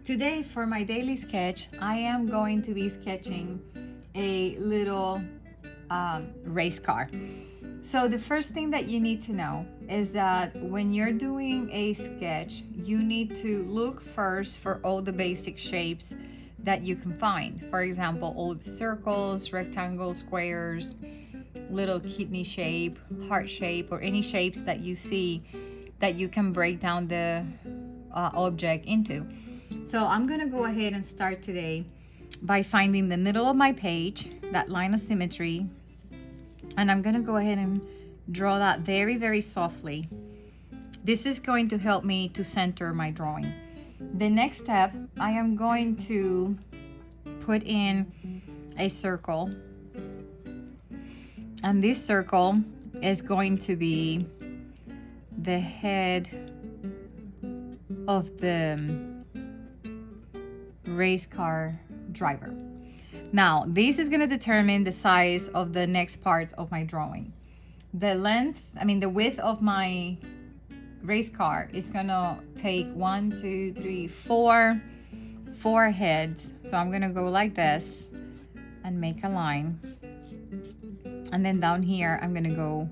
Today for my daily sketch, I am going to be sketching a little race car. So the first thing that you need to know is that when you're doing a sketch, you need to look first for all the basic shapes that you can find. For example, all the circles, rectangles, squares, little kidney shape, heart shape, or any shapes that you see that you can break down the object into. So I'm gonna go ahead and start today by finding the middle of my page, that line of symmetry, and I'm gonna go ahead and draw that very, very softly. This is going to help me to center my drawing. The next step, I am going to put in a circle, and this circle is going to be the head of the race car driver. Now, this is going to determine the size of the next parts of my drawing. The width of my race car is going to take 4 heads. So I'm going to go like this and make a line. And then down here, I'm going to go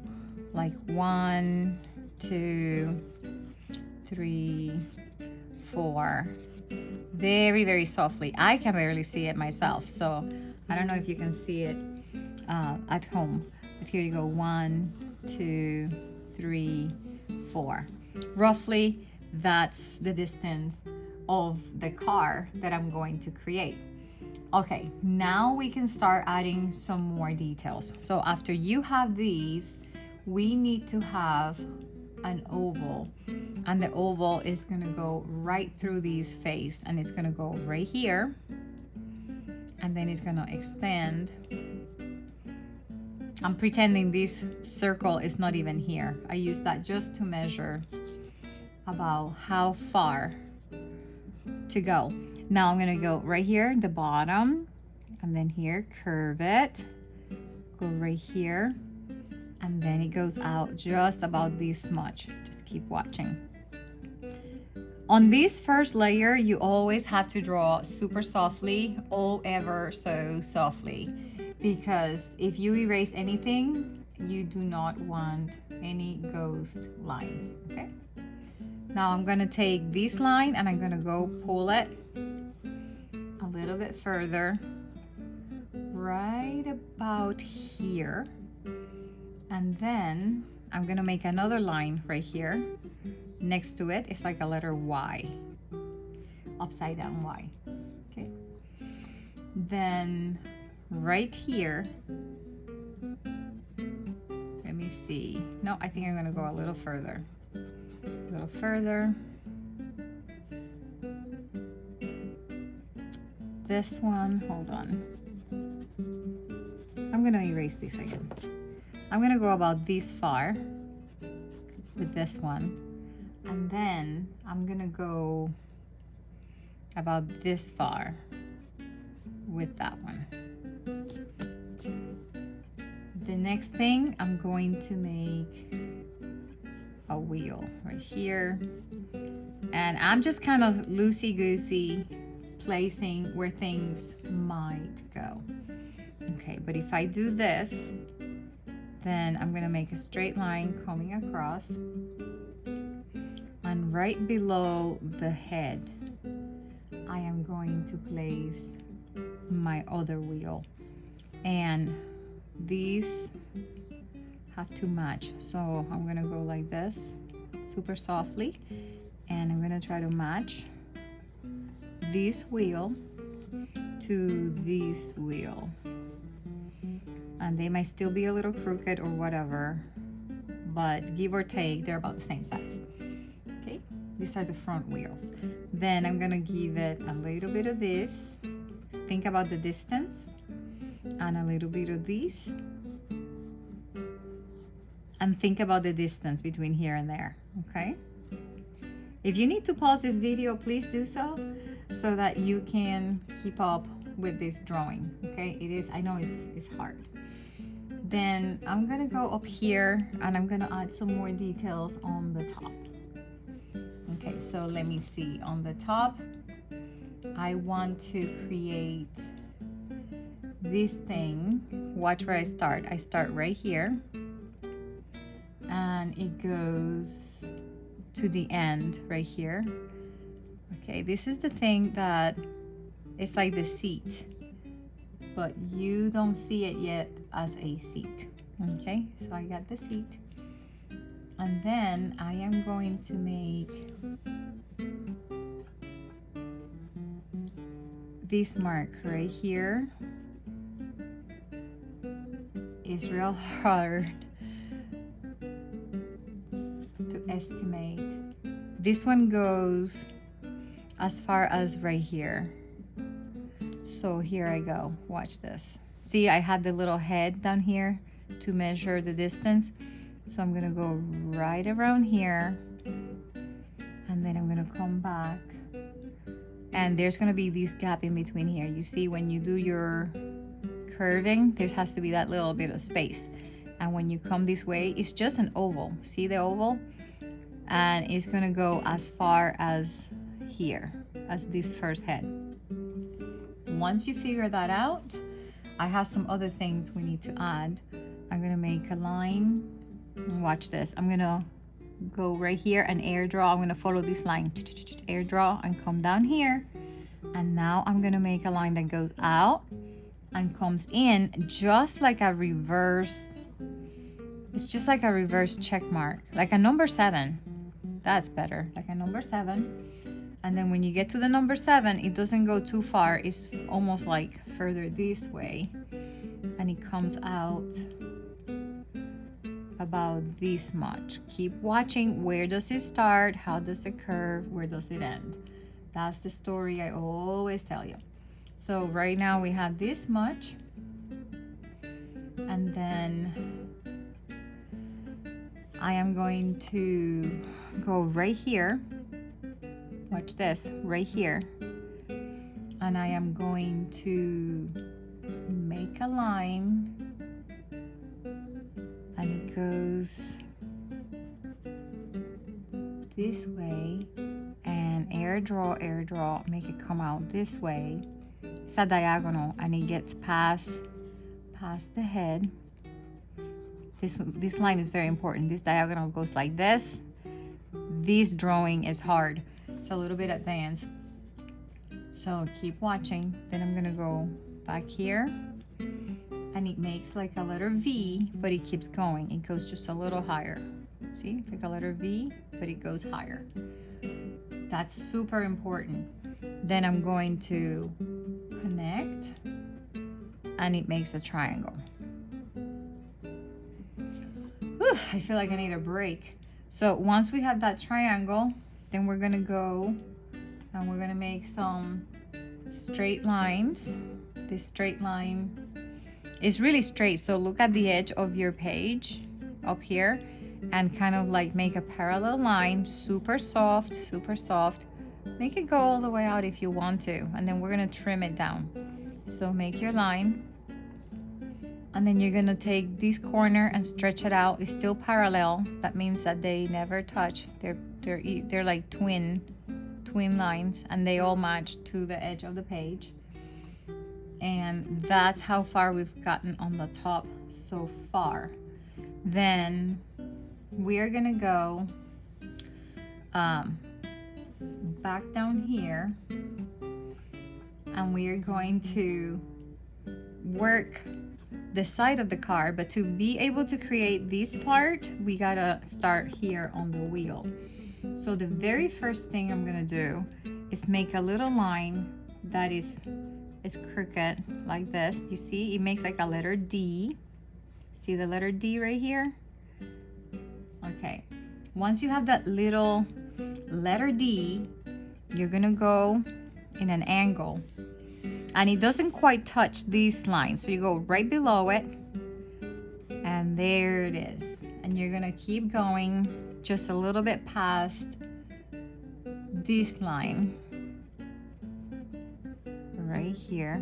like 1, 2, 3, 4. Very, very softly. I can barely see it myself, so I don't know if you can see it at home. But here you go, 1, 2, 3, 4. Roughly, that's the distance of the car that I'm going to create. Okay, now we can start adding some more details. So after you have these, we need to have an oval, and the oval is going to go right through these face, and it's going to go right here, and then it's going to extend. I'm pretending this circle is not even here. I use that just to measure about how far to go. Now I'm going to go right here, the bottom, and then here, curve it, go right here, and then it goes out just about this much. Just keep watching. On this first layer, you always have to draw super softly, oh ever so softly, because if you erase anything, you do not want any ghost lines, okay? Now I'm gonna take this line and I'm gonna go pull it a little bit further, right about here. And then I'm gonna make another line right here. Next to it, it's like a letter Y, upside down Y, okay? Then right here, let me see. No, I think I'm gonna go a little further. A little further. This one, hold on. I'm gonna erase this again. I'm gonna go about this far with this one, and then I'm gonna go about this far with that one. The next thing, I'm going to make a wheel right here, and I'm just kind of loosey-goosey placing where things might go. Okay, but if I do this, then I'm gonna make a straight line coming across, and right below the head, I am going to place my other wheel, and these have to match. So I'm gonna go like this, super softly, and I'm gonna try to match this wheel to this wheel. And they might still be a little crooked or whatever, but give or take, they're about the same size. Okay, these are the front wheels. Then I'm gonna give it a little bit of this. Think about the distance, and a little bit of this. And think about the distance between here and there, okay? If you need to pause this video, please do so that you can keep up with this drawing, okay? I know it's hard. Then I'm gonna go up here and I'm gonna add some more details on the top. Okay, so let me see. On the top, I want to create this thing. Watch where I start. I start right here, and it goes to the end right here. Okay, this is the thing that is like the seat, but you don't see it yet as a seat. Okay, so I got the seat, and then I am going to make this mark right here. It's real hard to estimate. This one goes as far as right here. So here I go. Watch this. See, I had the little head down here to measure the distance. So I'm gonna go right around here, and then I'm gonna come back, and there's gonna be this gap in between here. You see, when you do your curving, there has to be that little bit of space. And when you come this way, it's just an oval. See the oval? And it's gonna go as far as here, as this first head. Once you figure that out, I have some other things we need to add. I'm gonna make a line. Watch this. I'm gonna go right here and air draw. I'm gonna follow this line, air draw, and come down here. And now I'm gonna make a line that goes out and comes in, just like a reverse. It's just like a reverse check mark, like a number 7. That's better, like a number 7. And then when you get to the number 7, it doesn't go too far. It's almost like further this way, and it comes out about this much. Keep watching. Where does it start? How does it curve? Where does it end? That's the story I always tell you. So right now we have this much, and then I am going to go right here. Watch this, right here. And I am going to make a line, and it goes this way, and air draw, make it come out this way. It's a diagonal, and it gets past the head. This line is very important. This diagonal goes like this. This drawing is hard. It's a little bit advanced. So keep watching. Then I'm gonna go back here, and it makes like a letter V, but it keeps going. It goes just a little higher. See, like a letter V, but it goes higher. That's super important. Then I'm going to connect, and it makes a triangle. Whew, I feel like I need a break. So once we have that triangle, then we're gonna go and we're gonna make some straight lines. This straight line is really straight, so look at the edge of your page up here and kind of like make a parallel line, super soft. Make it go all the way out if you want to, and then we're gonna trim it down. So make your line, and then you're gonna take this corner and stretch it out. It's still parallel. That means that they never touch. They're like twin lines, and they all match to the edge of the page. And that's how far we've gotten on the top so far. Then we're gonna go back down here, and we are going to work the side of the car, but to be able to create this part, we gotta start here on the wheel. So the very first thing I'm gonna do is make a little line that is crooked like this. You see, it makes like a letter D. See the letter D right here? Okay, once you have that little letter D, you're gonna go in an angle, and it doesn't quite touch these lines, so you go right below it, and there it is. And you're gonna keep going just a little bit past this line right here.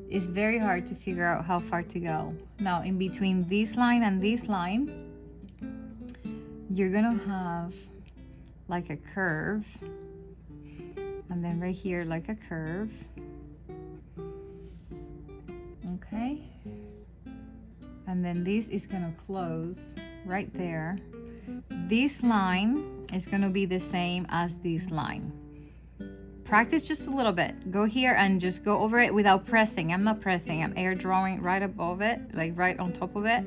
It's very hard to figure out how far to go. Now in between this line and this line, you're gonna have like a curve, and then right here like a curve. Okay, and then this is gonna close right there. This line is gonna be the same as this line. Practice just a little bit. Go here and just go over it without pressing. I'm not pressing, I'm air drawing right above it, like right on top of it.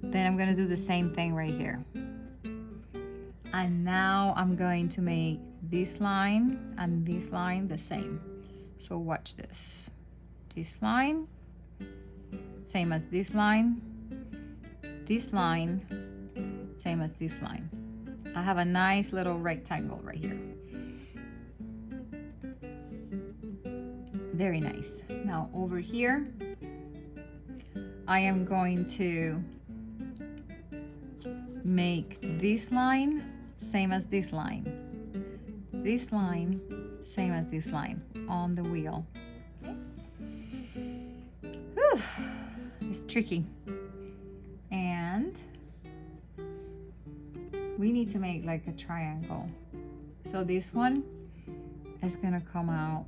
Then I'm gonna do the same thing right here. And now I'm going to make this line and this line the same. So watch this. This line, same as this line, same as this line. I have a nice little rectangle right here. Very nice. Now over here, I am going to make this line same as this line. This line, same as this line on the wheel. Okay. Whew. It's tricky. And we need to make like a triangle. So this one is gonna come out.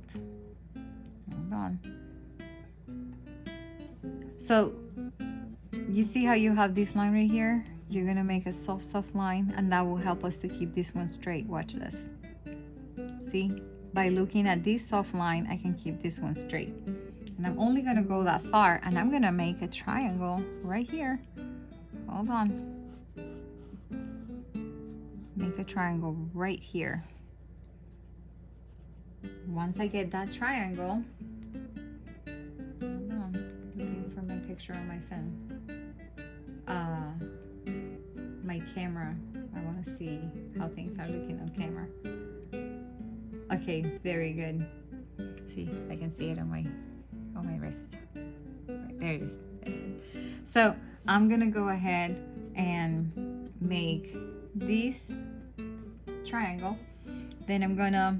Hold on. So you see how you have this line right here? You're gonna make a soft line, and that will help us to keep this one straight. Watch this. See, by looking at this soft line, I can keep this one straight. And I'm only gonna go that far, and I'm gonna make a triangle right here. Hold on. Make a triangle right here. Once I get that triangle, hold on, looking for my picture on my phone. My camera. I want to see how things are looking on camera. Okay, very good. See, I can see it on my wrist. Right, there it is. There it is. So I'm gonna go ahead and make this triangle. Then I'm gonna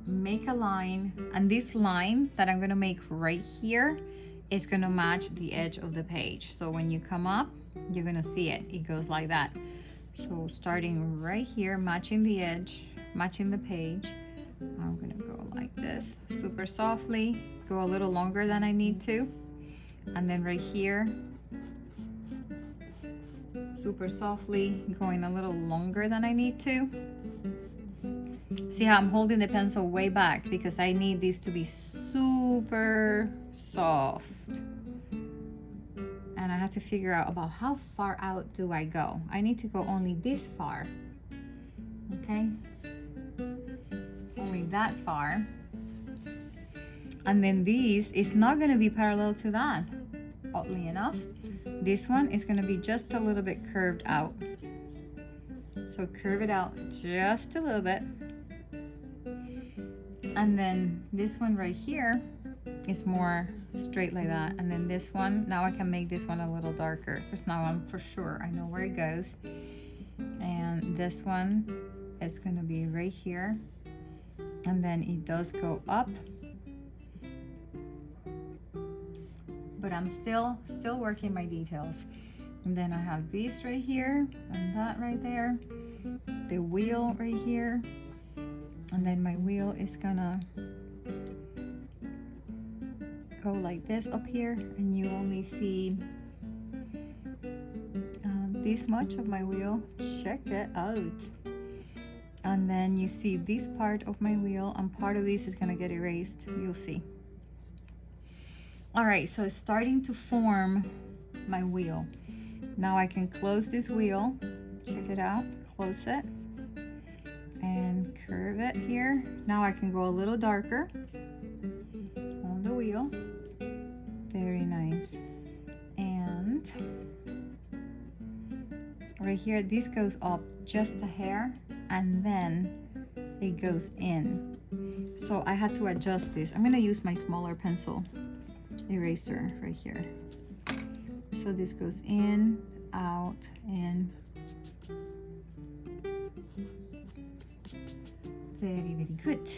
make a line, and this line that I'm gonna make right here is gonna match the edge of the page. So when you come up, you're gonna see it. It goes like that. So starting right here, matching the edge, matching the page, I'm gonna go like this, super softly, go a little longer than I need to. And then right here, super softly, going a little longer than I need to. See how I'm holding the pencil way back because I need this to be super soft. And I have to figure out about how far out do I go. I need to go only this far, okay? Only that far. And then this is not gonna be parallel to that, oddly enough. This one is gonna be just a little bit curved out. So curve it out just a little bit. And then this one right here is more straight like that. And then this one, now I can make this one a little darker because now I'm for sure, I know where it goes. And this one is gonna be right here. And then it does go up. But I'm still working my details. And then I have this right here and that right there. The wheel right here. And then my wheel is gonna go like this up here, and you only see this much of my wheel. Check it out. And then you see this part of my wheel, and part of this is gonna get erased. You'll see. All right, so it's starting to form my wheel. Now I can close this wheel. Check it out. Close it. And curve it here. Now I can go a little darker on the wheel. Very nice. And right here, this goes up just a hair, and then it goes in. So I had to adjust this. I'm gonna use my smaller pencil eraser right here. So this goes in, out, in. Very, very good.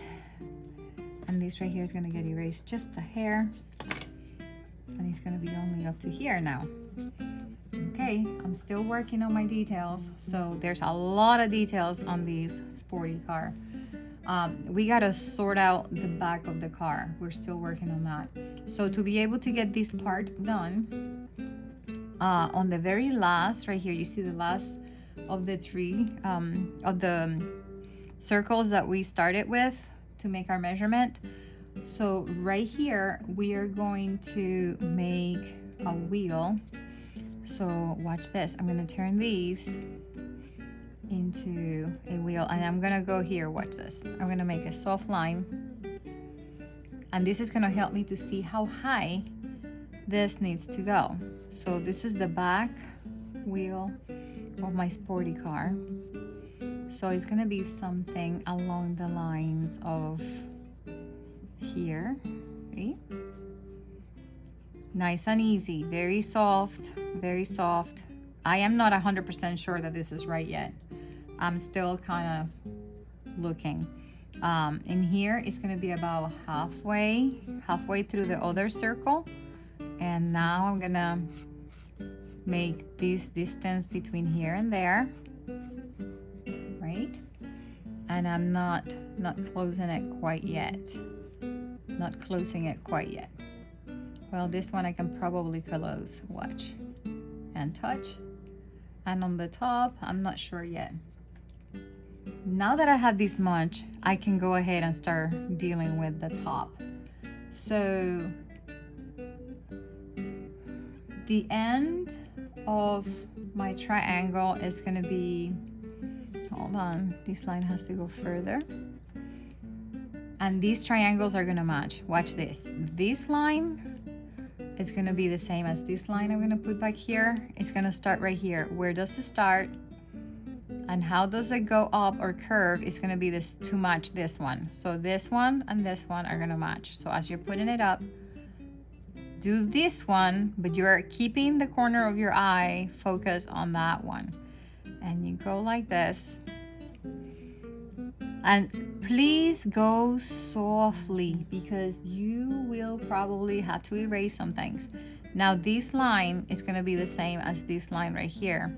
And this right here is gonna get erased just a hair. And it's gonna be only up to here now. Okay, I'm still working on my details. So there's a lot of details on this sporty car. We gotta sort out the back of the car. We're still working on that. So to be able to get this part done, on the very last, right here, you see the last of the three, of the circles that we started with to make our measurement. So right here, we are going to make a wheel. So watch this. I'm gonna turn these into a wheel, and I'm gonna go here. Watch this. I'm gonna make a soft line, and this is gonna help me to see how high this needs to go. So this is the back wheel of my sporty car. So it's gonna be something along the lines of here. See? Nice and easy, very soft, very soft. I am not 100% sure that this is right yet. I'm still kind of looking. In here, it's gonna be about halfway through the other circle. And now I'm gonna make this distance between here and there, right? And I'm not closing it quite yet. Not closing it quite yet. Well, this one I can probably close, watch, and touch. And on the top, I'm not sure yet. Now that I have this much, I can go ahead and start dealing with the top. So the end of my triangle is gonna be, hold on, this line has to go further. And these triangles are gonna match. Watch this. This line is gonna be the same as this line I'm gonna put back here. It's gonna start right here. Where does it start? And how does it go up or curve? It's gonna be this to match this one. So this one and this one are gonna match. So as you're putting it up, do this one, but you're keeping the corner of your eye focused on that one. And you go like this. And please go softly, because you will probably have to erase some things. Now this line is going to be the same as this line right here.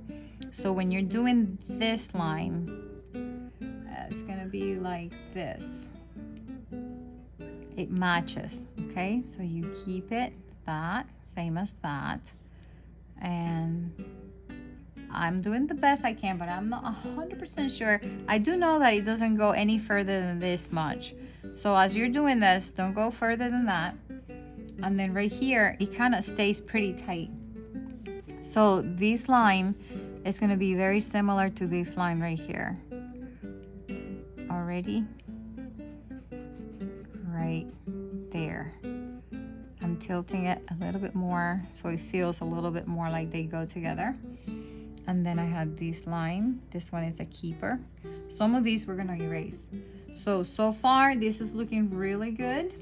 So when you're doing this line, it's going to be like this. It matches, okay? So you keep it that, same as that. And I'm doing the best I can, but I'm not 100% sure. I do know that it doesn't go any further than this much. So as you're doing this, don't go further than that. And then right here, it kind of stays pretty tight. So this line is going to be very similar to this line right here. Already? Right there. I'm tilting it a little bit more so it feels a little bit more like they go together. And then I have this line. This one is a keeper. Some of these we're gonna erase. So far this is looking really good.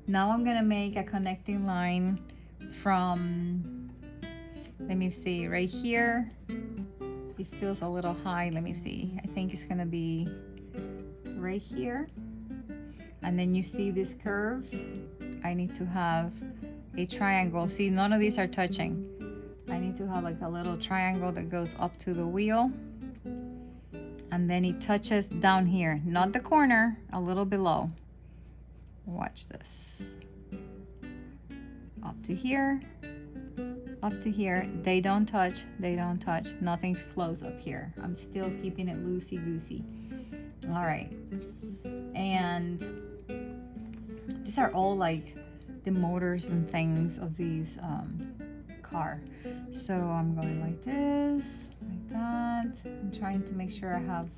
Now I'm gonna make a connecting line from, let me see, right here. It feels a little high, let me see. I think it's gonna be right here. And then you see this curve. I need to have a triangle. See, none of these are touching. I need to have like a little triangle that goes up to the wheel, and then it touches down here, not the corner, a little below. Watch this. Up to here, up to here. They don't touch, they don't touch. Nothing's close up here. I'm still keeping it loosey-goosey. All right. And these are all like the motors and things of these car. So I'm going like this, like that. I'm trying to make sure I have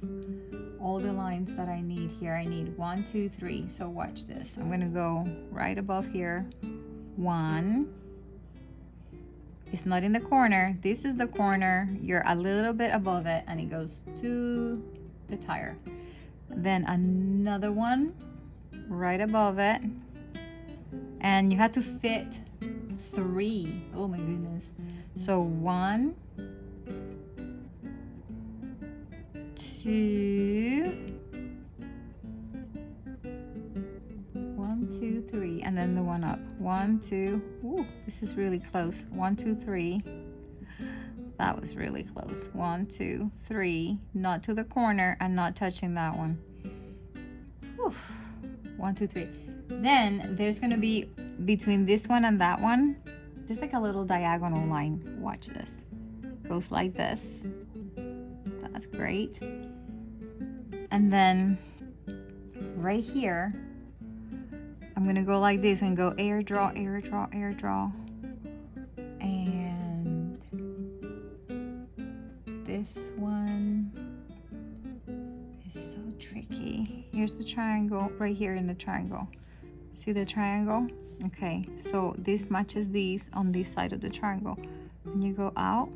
all the lines that I need here. I need 1, 2, 3. So watch this. I'm gonna go right above here. 1. It's not in the corner. This is the corner. You're a little bit above it, and it goes to the tire. Then another one right above it, and you have to fit 3. Oh my goodness. So 1, 2, 1, 2, 3, and then the one up. 1, 2. Ooh, this is really close. 1, 2, 3. That was really close. 1, 2, 3. Not to the corner and not touching that one. Whew. 1, 2, 3. Then there's gonna be between this one and that one, there's like a little diagonal line. Watch this. Goes like this. That's great. And then right here, I'm gonna go like this and go air draw, air draw, air draw. And this one is so tricky. Here's the triangle right here in the triangle. See the triangle? Okay, so this matches these on this side of the triangle. And you go out.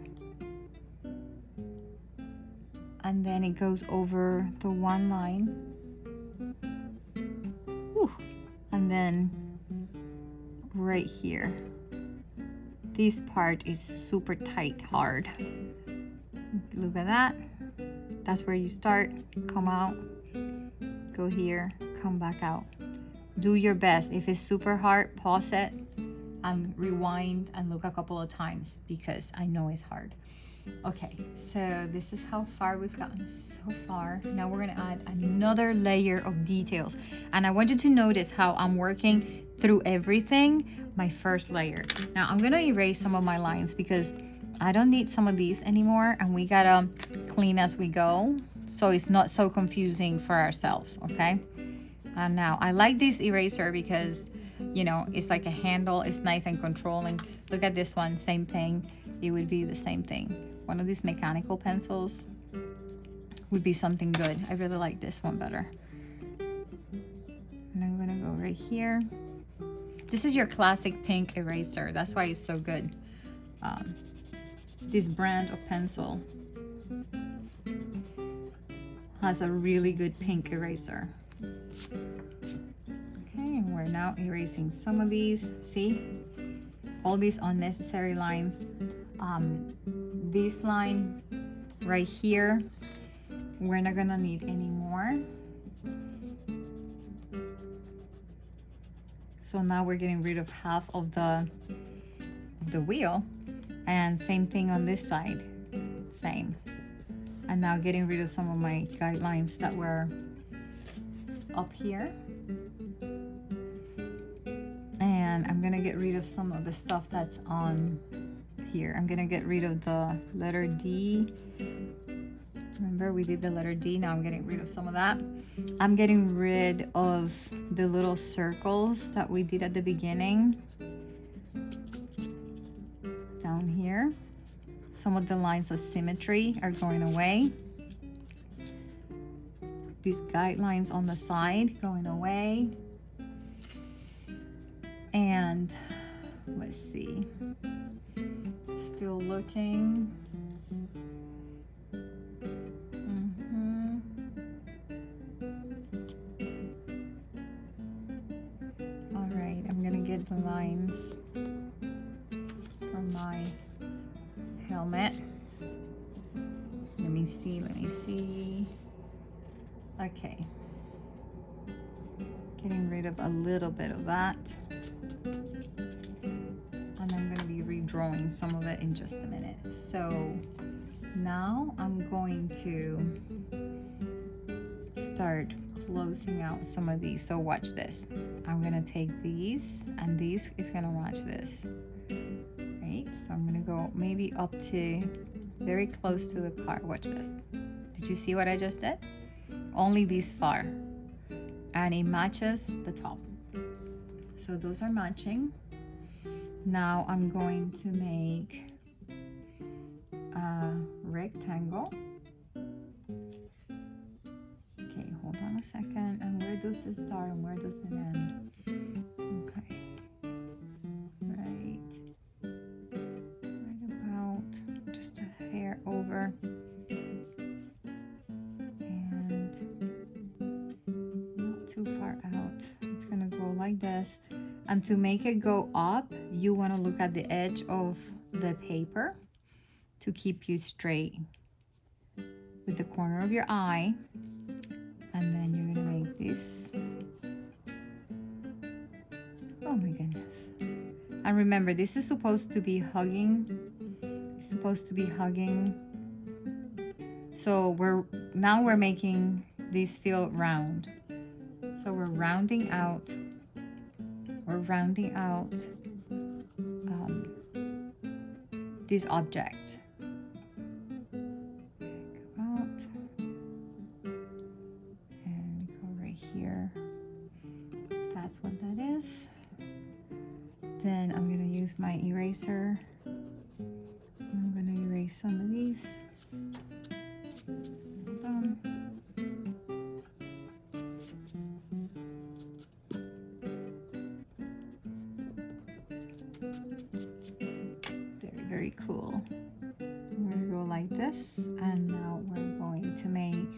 And then it goes over the one line. Whew. And then right here. This part is super tight, hard. Look at that. That's where you start. Come out. Go here. Come back out. Do your best. If it's super hard, pause it and rewind and look a couple of times because I know it's hard. Okay, so this is how far we've gotten so far. Now we're gonna add another layer of details. And I want you to notice how I'm working through everything, my first layer. Now I'm gonna erase some of my lines because I don't need some of these anymore and we gotta clean as we go so it's not so confusing for ourselves, okay? And now I like this eraser because, you know, it's like a handle, it's nice and controlling. Look at this one, same thing. It would be the same thing. One of these mechanical pencils would be something good. I really like this one better. And I'm gonna go right here. This is your classic pink eraser. That's why it's so good. This brand of pencil has a really good pink eraser. Okay, and we're now erasing some of these. See? All these unnecessary lines. This line right here, we're not gonna need any more. So now we're getting rid of half of the wheel, and same thing on this side, same. And now getting rid of some of my guidelines that were up here. And I'm gonna get rid of some of the stuff that's on here. I'm gonna get rid of the letter D. Remember we did the letter D, now I'm getting rid of some of that. I'm getting rid of the little circles that we did at the beginning. Down here. Some of the lines of symmetry are going away. These guidelines on the side going away. And let's see. Still looking. All right, I'm gonna get the lines from my helmet. Let me see. Okay. Getting rid of a little bit of that. And I'm going to be redrawing some of it in just a minute. So now I'm going to start closing out some of these. So watch this. I'm going to take these and these is going to match this. Right? So I'm going to go maybe up to very close to the car. Watch this. Did you see what I just did? Only this far. And it matches the top. So those are matching. Now I'm going to make a rectangle. Okay, hold on a second. And where does it start and where does it end? Okay. Right about just a hair over. And not too far out. It's gonna go like this. And to make it go up, you want to look at the edge of the paper to keep you straight with the corner of your eye. And then you're going to make this. Oh my goodness. And remember, this is supposed to be hugging. It's supposed to be hugging. So we're making these feel round. So we're rounding out this object. Go out and go right here. That's what that is. Then I'm gonna use my eraser. I'm gonna erase some of these. Done. Very cool. We're gonna go like this, and now we're going to make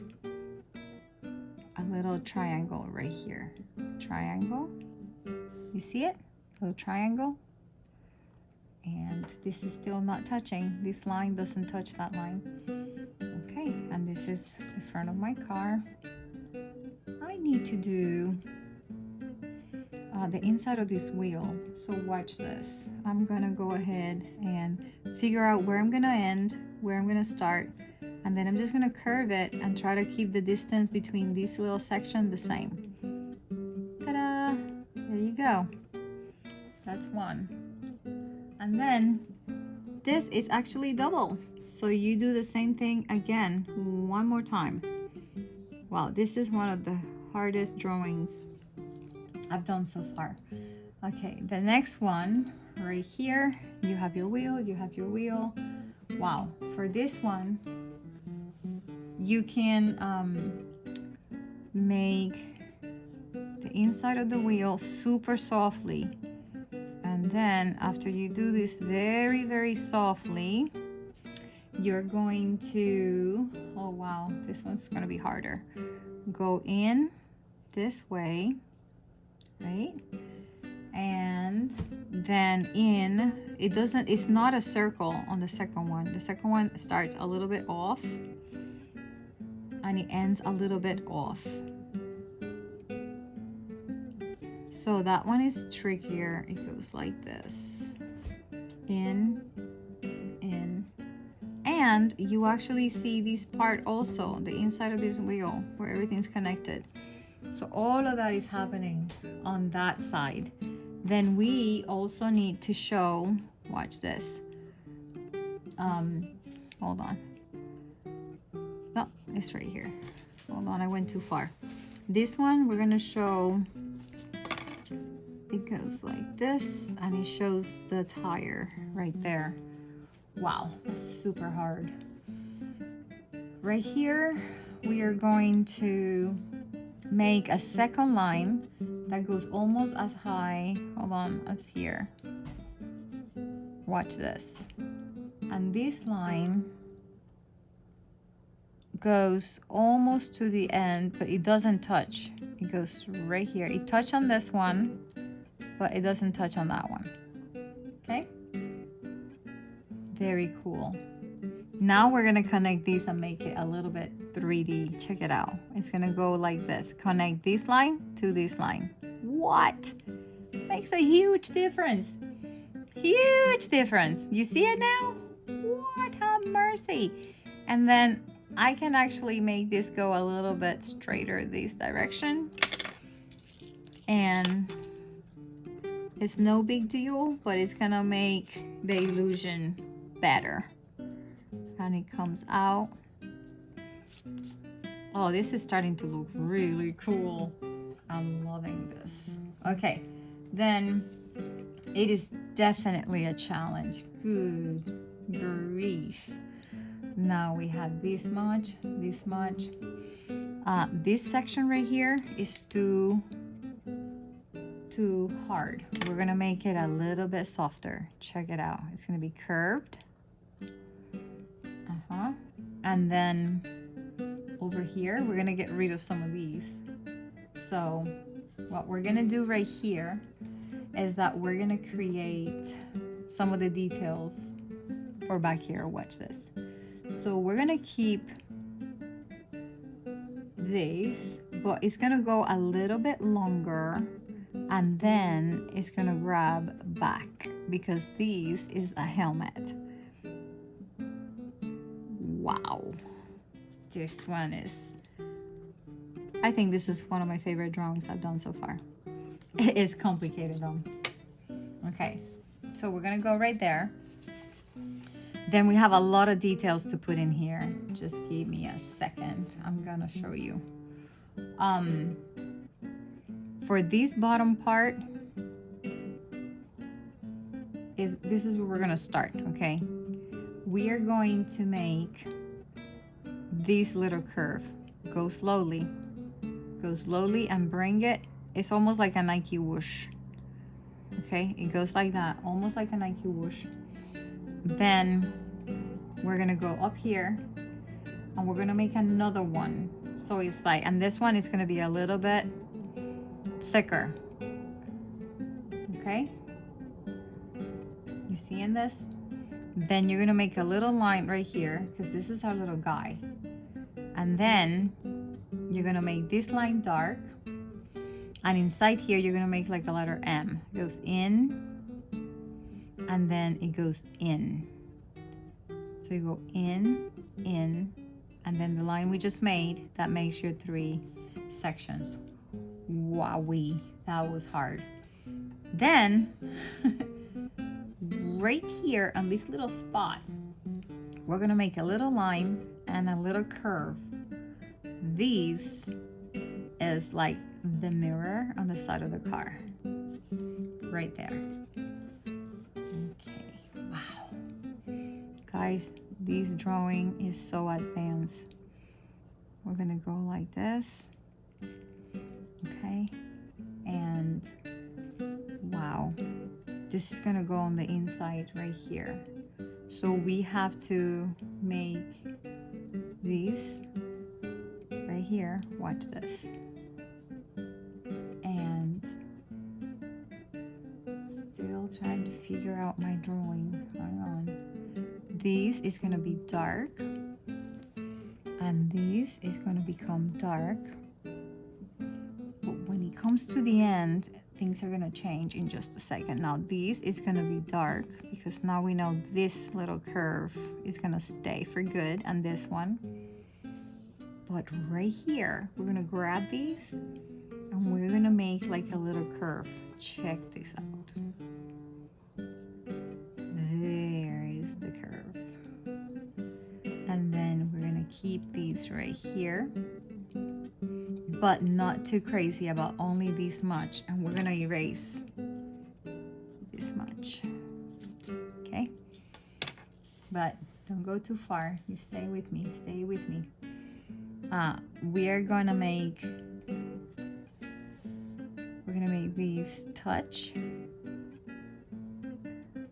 a little triangle right here. Triangle. You see it? Little triangle. And this is still not touching. This line doesn't touch that line. Okay, and this is the front of my car. I need to do the inside of this wheel. So watch this. I'm gonna go ahead and figure out where I'm gonna end, where I'm gonna start, and then I'm just gonna curve it and try to keep the distance between this little section the same. Ta-da! There you go. That's one. And then this is actually double. So you do the same thing again, one more time. Wow, this is one of the hardest drawings I've done so far. Okay, the next one right here, you have your wheel, you have your wheel. Wow, for this one, you can make the inside of the wheel super softly. And then after you do this very, very softly, you're going to, oh wow, this one's gonna be harder. Go in this way, right? And then it's not a circle on the second one. The second one starts a little bit off and it ends a little bit off. So that one is trickier. It goes like this. In. And you actually see this part also, the inside of this wheel where everything's connected. So all of that is happening on that side. Then we also need to show, watch this. Hold on. No, it's right here. Hold on, I went too far. This one, we're gonna show, it goes like this, and it shows the tire right there. Wow, that's super hard. Right here, we are going to make a second line that goes almost as high, hold on, as here. Watch this. And this line goes almost to the end, but it doesn't touch. It goes right here. It touches on this one, but it doesn't touch on that one. Okay? Very cool. Now we're gonna connect these and make it a little bit 3D. Check it out. It's gonna go like this. Connect this line to this line. What? Makes a huge difference. Huge difference. You see it now? What? Have mercy. And then I can actually make this go a little bit straighter this direction. And it's no big deal, but it's gonna make the illusion better. And it comes out. Oh, this is starting to look really cool. I'm loving this. Okay, then it is definitely a challenge. Good grief. Now we have this much, this much. This section right here is too hard. We're gonna make it a little bit softer. Check it out. It's gonna be curved. And then over here, we're gonna get rid of some of these. So what we're gonna do right here is that we're gonna create some of the details for back here. Watch this. So we're gonna keep this, but it's gonna go a little bit longer, and then it's gonna grab back because this is a helmet. Wow, this one is I think this is one of my favorite drawings I've done so far. It is complicated though. Okay, so we're gonna go right there. Then we have a lot of details to put in here. Just give me a second. I'm gonna show you. For this bottom part, this is where we're gonna start, okay? We are going to make this little curve. Go slowly and bring it. It's almost like a Nike whoosh. Okay, it goes like that, almost like a Nike whoosh. Then we're gonna go up here and we're gonna make another one. So it's like, and this one is gonna be a little bit thicker. Okay, you seeing this? Then you're gonna make a little line right here because this is our little guy. And then you're gonna make this line dark. And inside here, you're gonna make like the letter M. It goes in, and then it goes in. So you go in, and then the line we just made, that makes your 3 sections. Wowee, that was hard. Then, right here on this little spot, we're gonna make a little line and a little curve. These is like the mirror on the side of the car. Right there. Okay, wow. Guys, this drawing is so advanced. We're gonna go like this. Okay, and wow. This is gonna go on the inside right here. So we have to make these right here. Watch this. And still trying to figure out my drawing. Hang on. This is gonna be dark, and this is gonna become dark. But when it comes to the end, things are gonna change in just a second. Now this is gonna be dark because now we know this little curve is gonna stay for good, and this one. But right here, we're gonna grab these and we're gonna make like a little curve. Check this out. There is the curve. And then we're gonna keep these right here, but not too crazy, about only this much. And we're gonna erase this much. Okay? But don't go too far. You stay with me. Stay with me. We are gonna make these touch.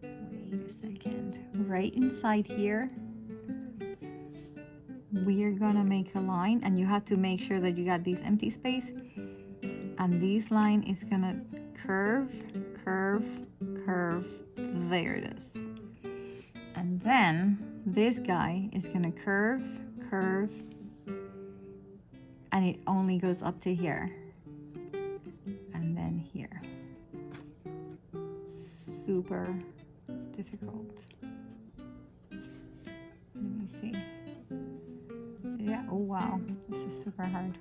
Wait a second. Right inside here, we are gonna make a line, and you have to make sure that you got this empty space, and this line is gonna curve. There it is. And then this guy is gonna curve, and it only goes up to here, and then here. Super difficult. Let me see. Yeah, oh wow, this is super hard.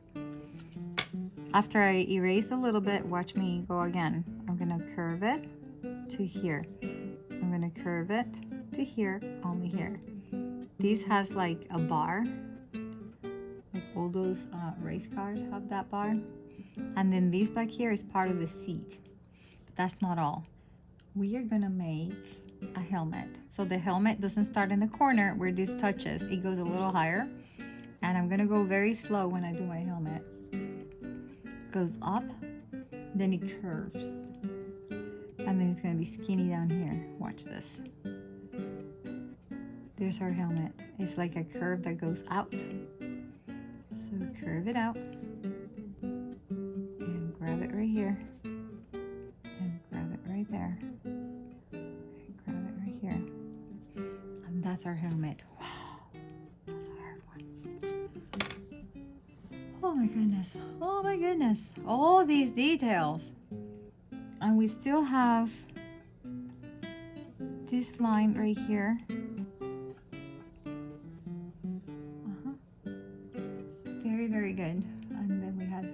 After I erase a little bit, watch me go again. I'm gonna curve it to here. I'm gonna curve it to here, only here. This has like a bar. Like all those race cars have that bar. And then this back here is part of the seat. But that's not all. We are gonna make a helmet. So the helmet doesn't start in the corner where this touches. It goes a little higher. And I'm gonna go very slow when I do my helmet. Goes up, then it curves. And then it's gonna be skinny down here. Watch this. There's our helmet. It's like a curve that goes out. So curve it out. And grab it right here. And grab it right there. And grab it right here. And that's our helmet. Wow. That's a hard one. Oh my goodness. Oh my goodness. All these details. And we still have this line right here. Very, very good. And then we have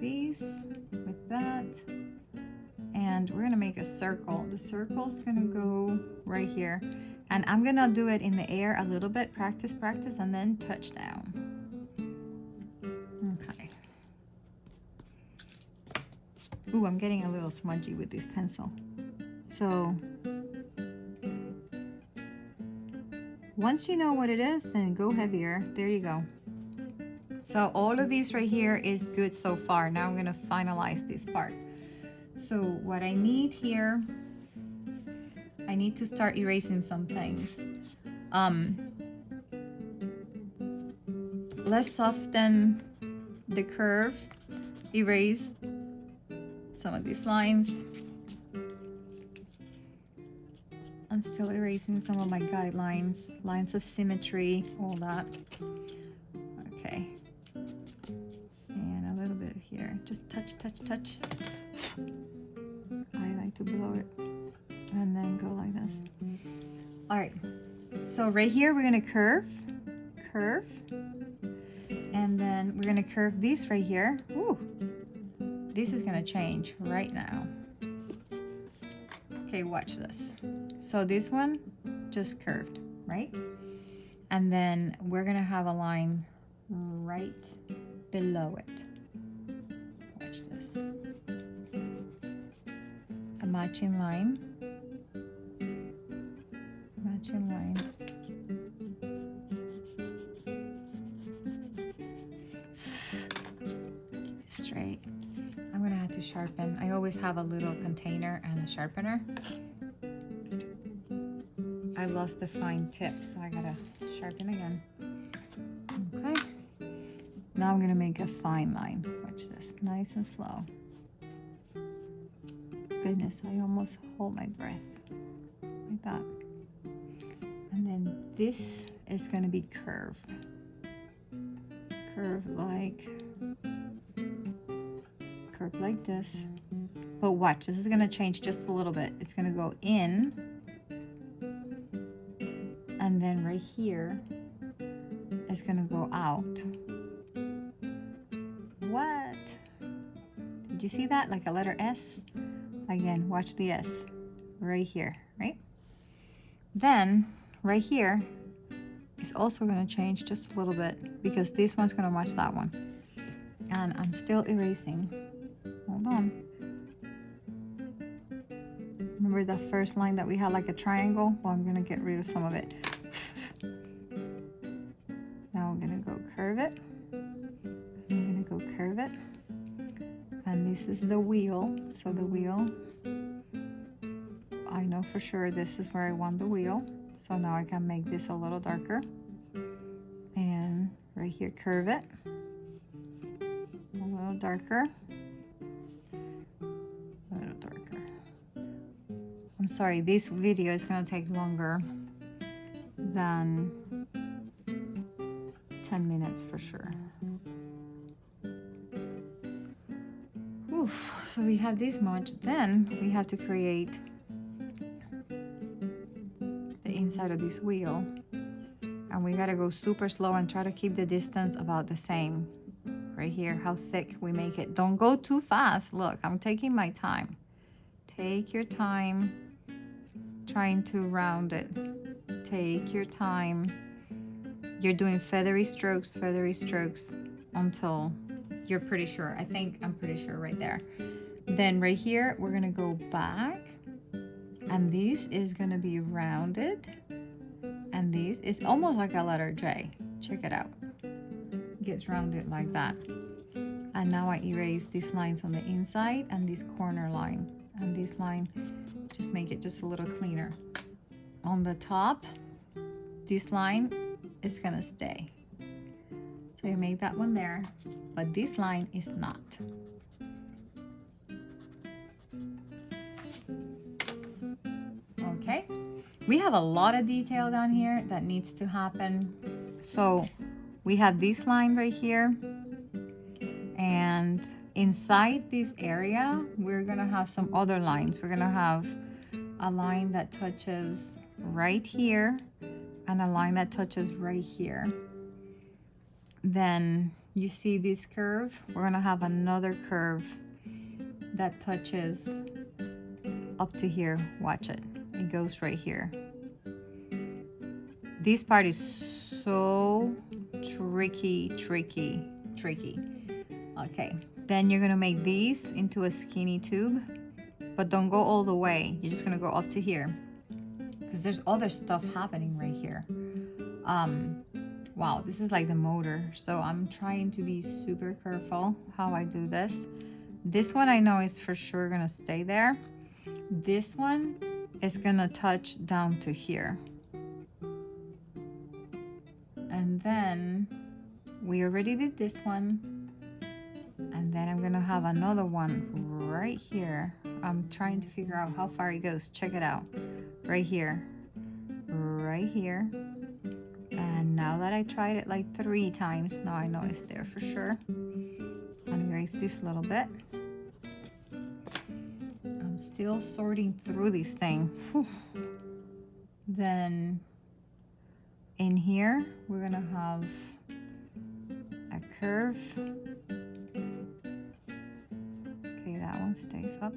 and we're gonna make a circle. The circle's gonna go right here, and I'm gonna do it in the air a little bit, practice, and then touch down. Okay. Ooh, I'm getting a little smudgy with this pencil. So once you know what it is, then go heavier. There you go. So all of these right here is good so far. Now I'm gonna finalize this part. So what I need here, I need to start erasing some things. Let's soften the curve, erase some of these lines. I'm still erasing some of my guidelines, lines of symmetry, all that. Okay. And a little bit here. Just touch. I like to blow it and then go like this. All right. So right here, we're gonna curve. And then we're gonna curve this right here. Ooh. This is gonna change right now. Okay, watch this. So this one just curved, right? And then we're gonna have a line right below it. Watch this. A matching line. Matching line. Keep it straight. I'm gonna have to sharpen. I always have a little container and a sharpener. I lost the fine tip, so I gotta sharpen again. Okay. Now I'm gonna make a fine line. Watch this, nice and slow. Goodness, I almost hold my breath. Like that. And then this is gonna be curve. Curve like this. But watch, this is gonna change just a little bit. It's gonna go in. And then right here is gonna go out. What? Did you see that? Like a letter S? Again, watch the S right here, right? Then right here is also gonna change just a little bit because this one's gonna match that one. And I'm still erasing. Hold on. Remember the first line that we had like a triangle? Well, I'm gonna get rid of some of it. Now I'm gonna go curve it. I'm gonna go curve it. And this is the wheel. So the wheel, I know for sure this is where I want the wheel. So now I can make this a little darker. And right here, curve it. A little darker. A little darker. I'm sorry, this video is gonna take longer than 10 minutes for sure. Oof, so we have this much. Then we have to create the inside of this wheel. And we gotta go super slow and try to keep the distance about the same. Right here, how thick we make it. Don't go too fast. Look, I'm taking my time. Take your time trying to round it. Take your time. You're doing feathery strokes until you're pretty sure. I'm pretty sure right there. Then right here, we're gonna go back, and this is gonna be rounded, and this is almost like a letter J. Check it out. It gets rounded like that. And now I erase these lines on the inside and this corner line. And this line, just make it just a little cleaner. On the top, this line is gonna stay. So you make that one there, but this line is not. Okay, we have a lot of detail down here that needs to happen. So we have this line right here, and inside this area, we're gonna have some other lines. We're gonna have a line that touches right here and a line that touches right here. Then you see this curve, we're gonna have another curve that touches up to here. Watch it. It goes right here. This part is so tricky. Okay, then you're gonna make these into a skinny tube, but don't go all the way. You're just gonna go up to here because there's other stuff happening right here. Wow, this is like the motor, so I'm trying to be super careful how I do this. This one I know is for sure gonna stay there. This one is gonna touch down to here. And then we already did this one. And then I'm gonna have another one right here. I'm trying to figure out how far it goes. Check it out. Right here. Right here. And now that I tried it like 3 times, now I know it's there for sure. I'm erase this a little bit. I'm still sorting through this thing. Whew. Then in here, we're gonna have a curve. Okay, that one stays up.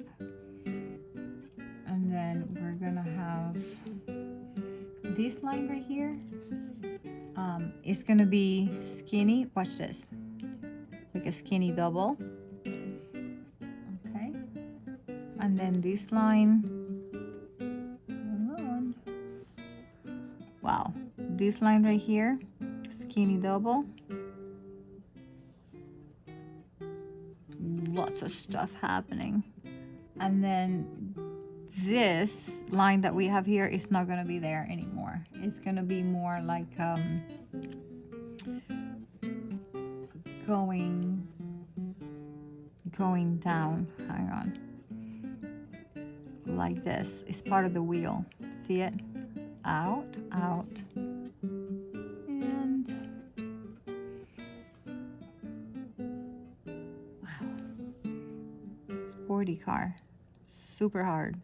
And then we're gonna have this line right here. It's gonna be skinny. Watch this, like a skinny double. Okay, and then this line. Wow, this line right here, skinny double. Lots of stuff happening. And then this line that we have here is not gonna be there anymore. It's gonna be more like going down. Hang on. Like this. It's part of the wheel. See it? Out, and wow, sporty car, super hard.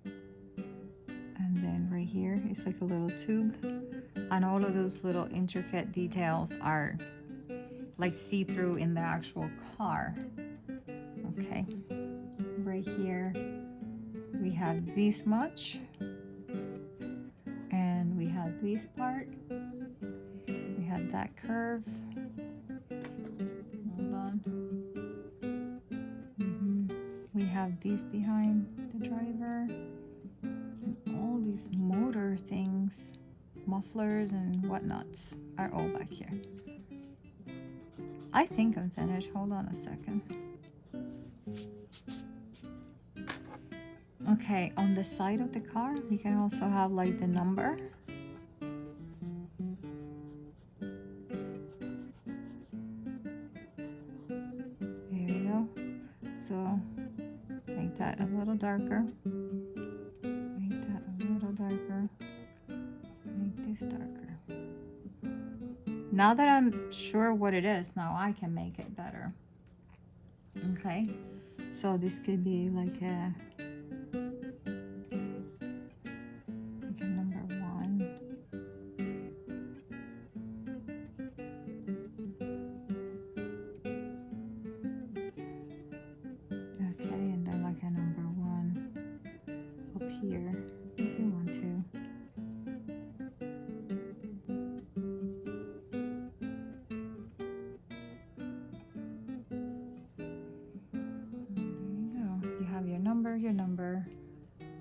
And then right here is like a little tube, and all of those little intricate details are like see-through in the actual car. Okay, right here we have this much. We have this part, we have that curve. Hold on. We have these behind the driver, and all these motor things, mufflers and whatnots are all back here. I think I'm finished. Hold on a second. Okay, on the side of the car, you can also have like the number. There you go. So make that a little darker. Make that a little darker. Make this darker. Now that I'm sure what it is, now I can make it better. Okay, so this could be like a number 1. Okay, and then like a number 1 up here if you want to.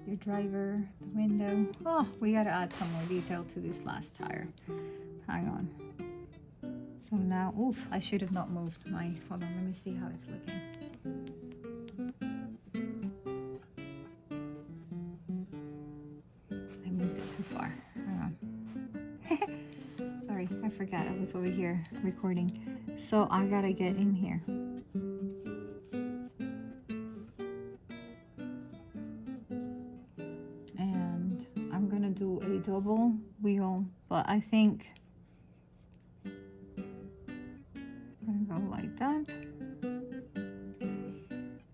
Your driver, the window. Oh, we gotta add some more detail to this last tire. Hang on. So now, oof, I should have not moved my, hold on, let me see how it's looking. I moved it too far. Hang on. Sorry, I forgot I was over here recording. So I gotta get in here. Do a double wheel, but I think I'm gonna go like that,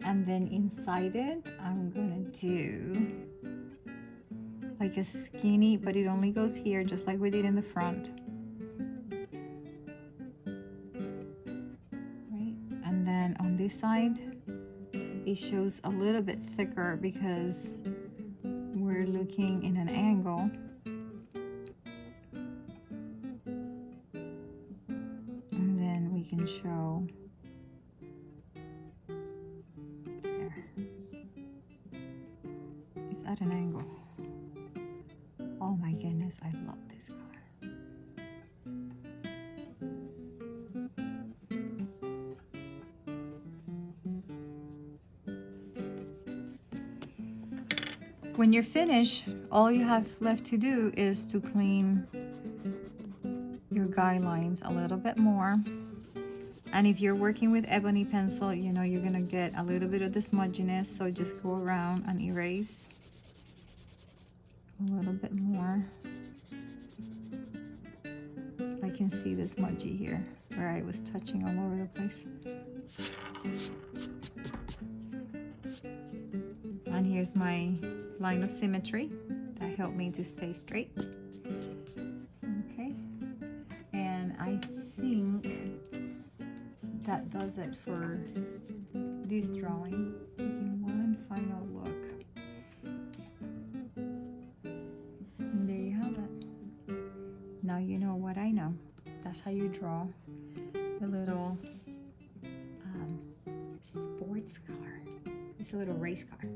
and then inside it I'm gonna do like a skinny, but it only goes here just like we did in the front, right? And then on this side it shows a little bit thicker because we're looking in an angle. And then we can show there. It's at an angle. Oh my goodness, I love this color. When you're finished, all you have left to do is to clean your guidelines a little bit more. And if you're working with ebony pencil, you know you're gonna get a little bit of the smudginess, so just go around and erase a little bit more. I can see the smudgy here where I was touching all over the place. And here's my line of symmetry that helped me to stay straight. Okay, and I think that does it for this drawing. Taking one final look. And there you have it. Now you know what I know. That's how you draw the little sports car. It's a little race car.